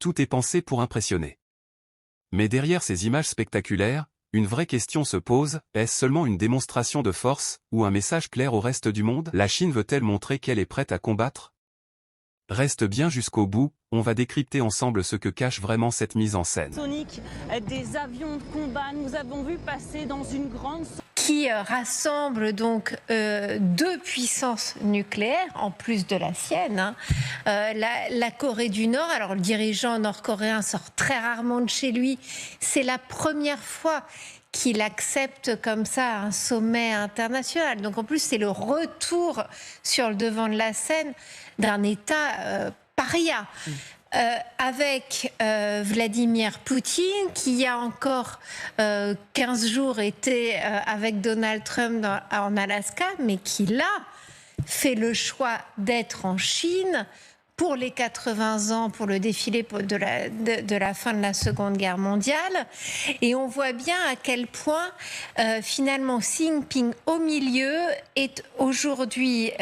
Tout est pensé pour impressionner. Mais derrière ces images spectaculaires, une vraie question se pose, est-ce seulement une démonstration de force, ou un message clair au reste du monde? La Chine veut-elle montrer qu'elle est prête à combattre? Reste bien jusqu'au bout, on va décrypter ensemble ce que cache vraiment cette mise en scène. Sonic, des avions de combat, nous avons vu passer dans une grande... Qui rassemble donc deux puissances nucléaires, en plus de la sienne. La Corée du Nord, alors le dirigeant nord-coréen sort très rarement de chez lui, c'est la première fois qu'il accepte comme ça un sommet international. Donc en plus, c'est le retour sur le devant de la scène d'un État paria. Avec Vladimir Poutine, qui il y a encore 15 jours était avec Donald Trump en Alaska, mais qui là fait le choix d'être en Chine pour les 80 ans, pour le défilé de la fin de la Seconde Guerre mondiale. Et on voit bien à quel point finalement Xi Jinping au milieu est aujourd'hui...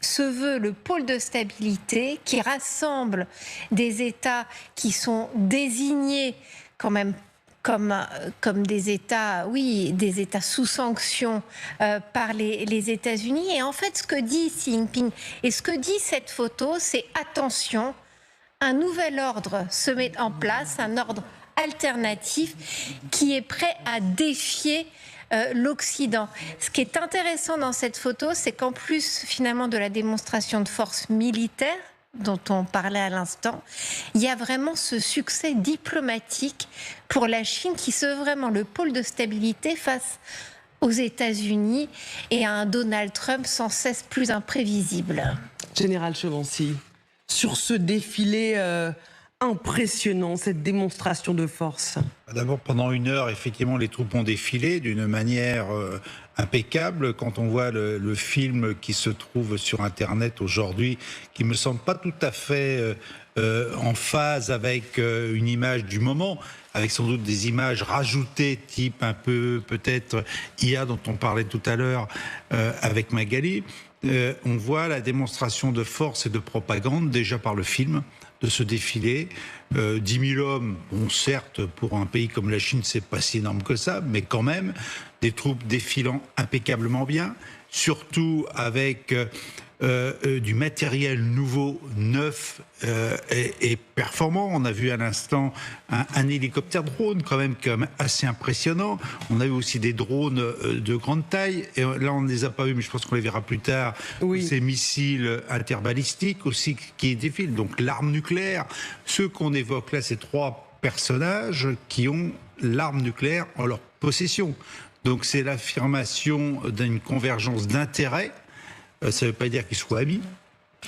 se veut le pôle de stabilité qui rassemble des États qui sont désignés quand même comme des États, oui, des États sous sanction par les États-Unis. Et en fait, ce que dit Xi Jinping et ce que dit cette photo, c'est attention, un nouvel ordre se met en place, un ordre alternatif qui est prêt à défier l'Occident. Ce qui est intéressant dans cette photo, c'est qu'en plus finalement de la démonstration de force militaire dont on parlait à l'instant, il y a vraiment ce succès diplomatique pour la Chine qui se veut vraiment le pôle de stabilité face aux États-Unis et à un Donald Trump sans cesse plus imprévisible. Général Chevancy, sur ce défilé impressionnant, cette démonstration de force. D'abord, pendant 1 heure, effectivement, les troupes ont défilé d'une manière impeccable. Quand on voit le film qui se trouve sur Internet aujourd'hui, qui me semble pas tout à fait en phase avec une image du moment, avec sans doute des images rajoutées, type un peu peut-être IA dont on parlait tout à l'heure avec Magali, on voit la démonstration de force et de propagande déjà par le film de ce défilé. 10 000 hommes, bon certes pour un pays comme la Chine c'est pas si énorme que ça, mais quand même des troupes défilant impeccablement bien, surtout avec du matériel nouveau, neuf et performant. On a vu à l'instant un hélicoptère drone quand même assez impressionnant. On a vu aussi des drones de grande taille. Et là, on ne les a pas vus, mais je pense qu'on les verra plus tard. Oui. Ces missiles interbalistiques aussi qui défilent. Donc l'arme nucléaire. Ceux qu'on évoque là, ces 3 personnages qui ont l'arme nucléaire en leur possession. Donc c'est l'affirmation d'une convergence d'intérêts. Ça ne veut pas dire qu'ils soient amis.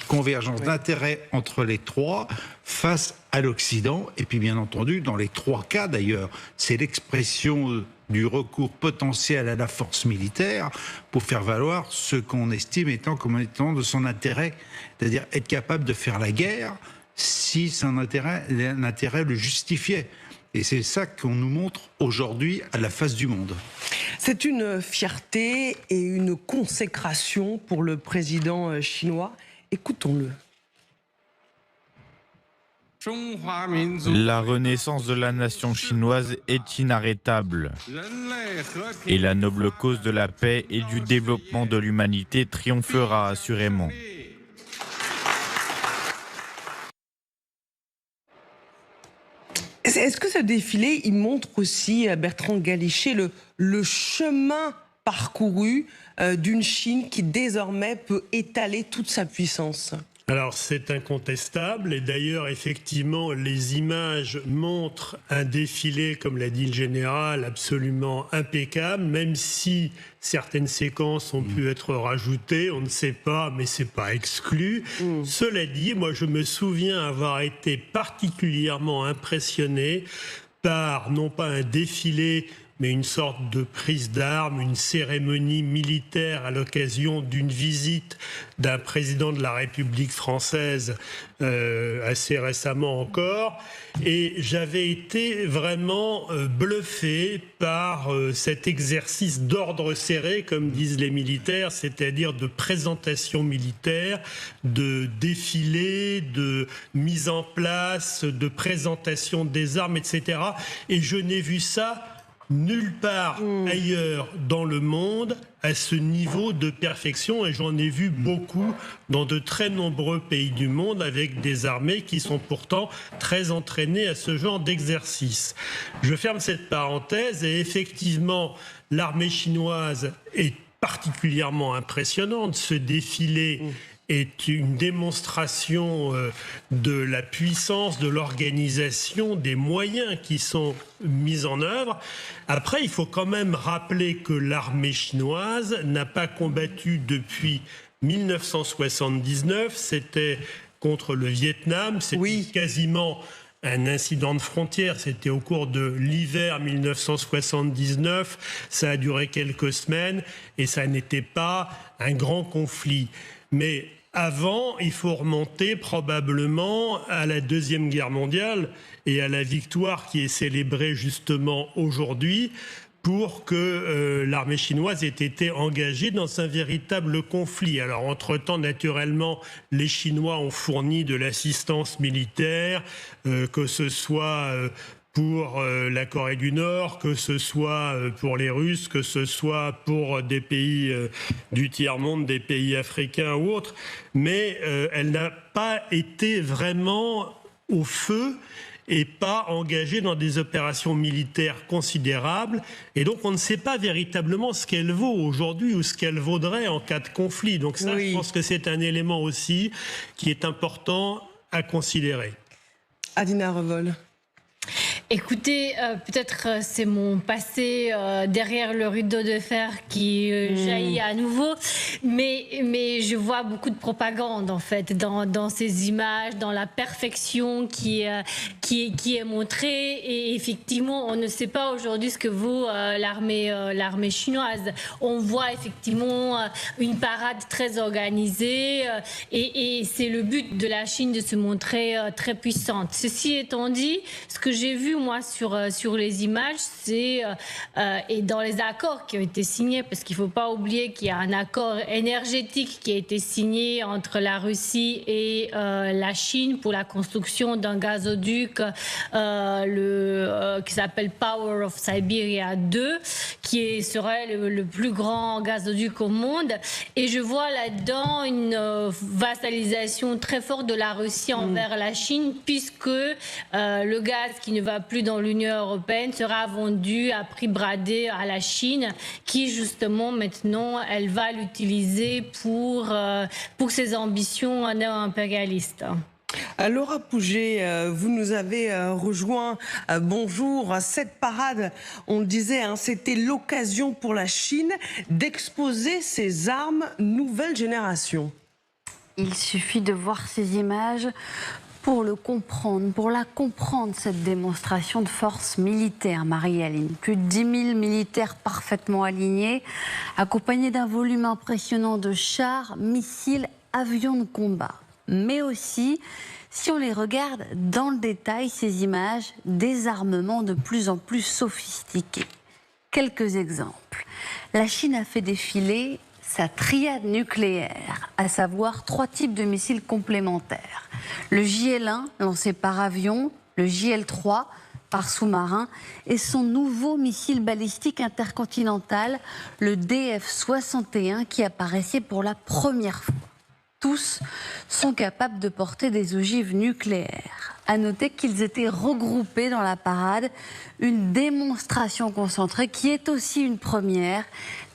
Convergence d'intérêts entre les 3 face à l'Occident. Et puis bien entendu, dans les 3 cas d'ailleurs, c'est l'expression du recours potentiel à la force militaire pour faire valoir ce qu'on estime étant comme étant de son intérêt. C'est-à-dire être capable de faire la guerre si son intérêt le justifiait. Et c'est ça qu'on nous montre aujourd'hui à la face du monde. C'est une fierté et une consécration pour le président chinois. Écoutons-le. La renaissance de la nation chinoise est inarrêtable. Et la noble cause de la paix et du développement de l'humanité triomphera assurément. Est-ce que ce défilé, il montre aussi, Bertrand Galichet, le chemin parcouru d'une Chine qui désormais peut étaler toute sa puissance ? Alors c'est incontestable et d'ailleurs effectivement les images montrent un défilé, comme l'a dit le général, absolument impeccable, même si certaines séquences ont pu être rajoutées, on ne sait pas, mais c'est pas exclu. Cela dit, moi je me souviens avoir été particulièrement impressionné par non pas un défilé mais une sorte de prise d'armes, une cérémonie militaire à l'occasion d'une visite d'un président de la République française assez récemment encore. Et j'avais été vraiment bluffé par cet exercice d'ordre serré, comme disent les militaires, c'est-à-dire de présentation militaire, de défilé, de mise en place, de présentation des armes, etc. Et je n'ai vu ça nulle part ailleurs dans le monde à ce niveau de perfection, et j'en ai vu beaucoup dans de très nombreux pays du monde avec des armées qui sont pourtant très entraînées à ce genre d'exercice. Je ferme cette parenthèse et effectivement, l'armée chinoise est particulièrement impressionnante. Ce défilé est une démonstration de la puissance, de l'organisation, des moyens qui sont mis en œuvre. Après, il faut quand même rappeler que l'armée chinoise n'a pas combattu depuis 1979. C'était contre le Vietnam, c'était quasiment un incident de frontière, c'était au cours de l'hiver 1979, ça a duré quelques semaines et ça n'était pas un grand conflit. Mais avant, il faut remonter probablement à la Deuxième Guerre mondiale et à la victoire qui est célébrée justement aujourd'hui pour que l'armée chinoise ait été engagée dans un véritable conflit. Alors, entre-temps, naturellement, les Chinois ont fourni de l'assistance militaire, que ce soit pour la Corée du Nord, que ce soit pour les Russes, que ce soit pour des pays du tiers-monde, des pays africains ou autres, mais elle n'a pas été vraiment au feu et pas engagée dans des opérations militaires considérables. Et donc, on ne sait pas véritablement ce qu'elle vaut aujourd'hui ou ce qu'elle vaudrait en cas de conflit. Donc ça, je pense que c'est un élément aussi qui est important à considérer. Adina Revol. Écoutez, peut-être c'est mon passé derrière le rideau de fer qui jaillit à nouveau, mais je vois beaucoup de propagande en fait dans ces images, dans la perfection qui est montrée, et effectivement on ne sait pas aujourd'hui ce que vaut l'armée chinoise. On voit effectivement une parade très organisée et c'est le but de la Chine de se montrer très puissante. Ceci étant dit, ce que j'ai vu moi sur les images, c'est et dans les accords qui ont été signés, parce qu'il ne faut pas oublier qu'il y a un accord énergétique qui a été signé entre la Russie et la Chine pour la construction d'un gazoduc qui s'appelle Power of Siberia 2, qui serait le plus grand gazoduc au monde. Et je vois là-dedans une vassalisation très forte de la Russie envers la Chine, puisque le gaz qui ne va plus dans l'Union européenne sera vendu à prix bradé à la Chine, qui justement maintenant elle va l'utiliser pour ses ambitions néo-impérialistes. Laura Pouget, vous nous avez rejoint. Bonjour. Cette parade, on le disait, c'était l'occasion pour la Chine d'exposer ses armes nouvelle génération. Il suffit de voir ces images pour la comprendre, cette démonstration de force militaire, Marie-Aline. Plus de 10 000 militaires parfaitement alignés, accompagnés d'un volume impressionnant de chars, missiles, avions de combat. Mais aussi, si on les regarde dans le détail, ces images, des armements de plus en plus sophistiqués. Quelques exemples. La Chine a fait défiler sa triade nucléaire, à savoir 3 types de missiles complémentaires. Le JL-1, lancé par avion, le JL-3, par sous-marin, et son nouveau missile balistique intercontinental, le DF-61, qui apparaissait pour la première fois. Tous sont capables de porter des ogives nucléaires. À noter qu'ils étaient regroupés dans la parade, une démonstration concentrée qui est aussi une première,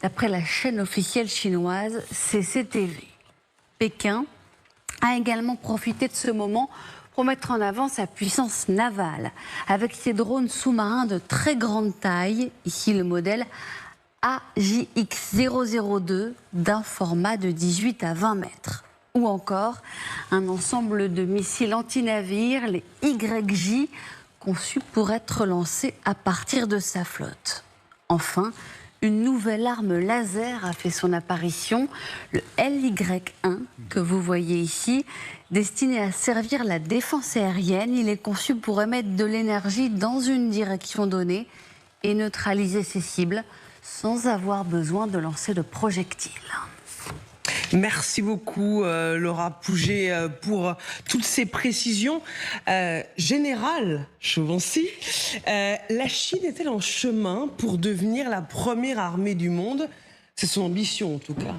d'après la chaîne officielle chinoise CCTV. Pékin a également profité de ce moment pour mettre en avant sa puissance navale, avec ses drones sous-marins de très grande taille, ici le modèle AJX-002 d'un format de 18 à 20 mètres. Ou encore un ensemble de missiles anti-navires, les YJ, conçus pour être lancés à partir de sa flotte. Enfin, une nouvelle arme laser a fait son apparition, le LY-1 que vous voyez ici, destiné à servir la défense aérienne. Il est conçu pour émettre de l'énergie dans une direction donnée et neutraliser ses cibles sans avoir besoin de lancer de projectiles. Merci beaucoup Laura Pouget pour toutes ces précisions. Général Chauvency, la Chine est-elle en chemin pour devenir la première armée du monde? C'est son ambition en tout cas.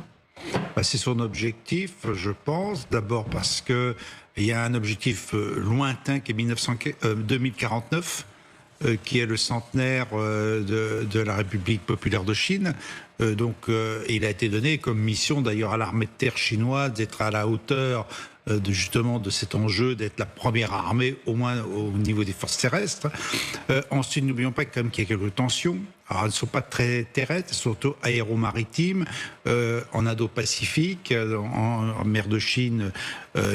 C'est son objectif, je pense. D'abord parce qu'il y a un objectif lointain qui est 2049. Qui est le centenaire de la République populaire de Chine. Il a été donné comme mission d'ailleurs à l'armée de terre chinoise d'être à la hauteur justement de cet enjeu, d'être la première armée, au moins au niveau des forces terrestres. Ensuite, n'oublions pas quand même qu'il y a quelques tensions. Alors, elles ne sont pas très terrestres, surtout aéromaritimes, en Indo-Pacifique, en mer de Chine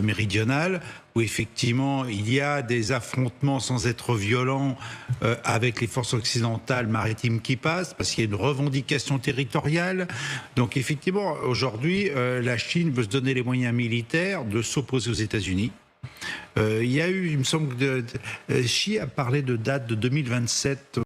méridionale, où effectivement il y a des affrontements sans être violents avec les forces occidentales maritimes qui passent, parce qu'il y a une revendication territoriale. Donc effectivement, aujourd'hui, la Chine veut se donner les moyens militaires de s'opposer aux États-Unis. Il y a eu, il me semble que Xi a parlé de date de 2027